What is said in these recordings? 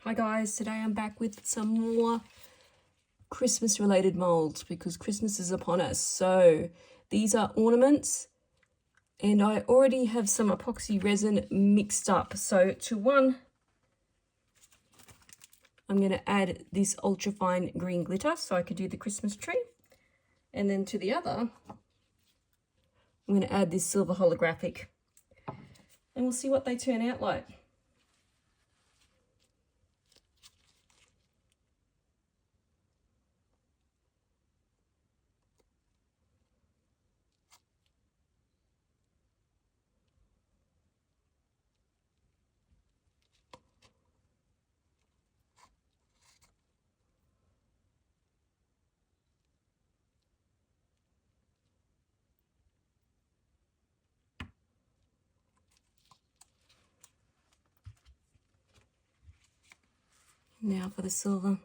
Hi guys, today I'm back with some more Christmas related molds because Christmas is upon us. So these are ornaments and I already have some epoxy resin mixed up. So to one, I'm going to add this ultra fine green glitter so I can do the Christmas tree. And then to the other, I'm going to add this silver holographic and we'll see what they turn out like. Now for the silver.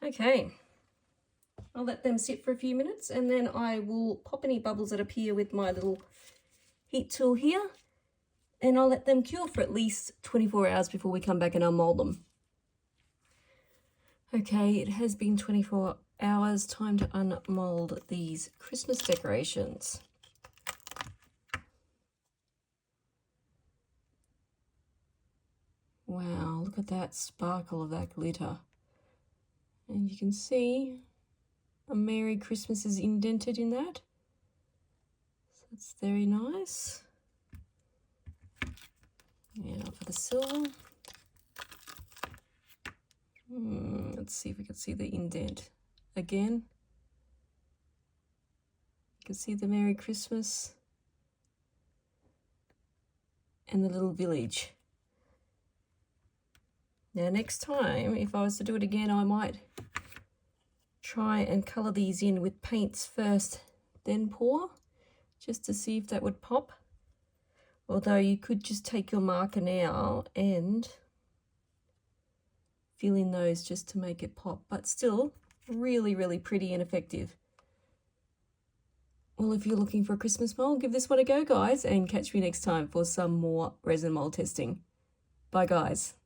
Okay, I'll let them sit for a few minutes and then I will pop any bubbles that appear with my little heat tool here and I'll let them cure for at least 24 hours before we come back and I'll mold them. Okay, it has been 24 hours, time to unmold these Christmas decorations. Wow, look at that sparkle of that glitter. And you can see a Merry Christmas is indented in that. So that's very nice. Now for the silver. Let's see if we can see the indent again. You can see the Merry Christmas and the little village. Now next time, if I was to do it again, I might try and colour these in with paints first, then pour, just to see if that would pop. Although you could just take your marker now and fill in those just to make it pop, but still really, really pretty and effective. Well, if you're looking for a Christmas mold, give this one a go, guys, and catch me next time for some more resin mold testing. Bye, guys.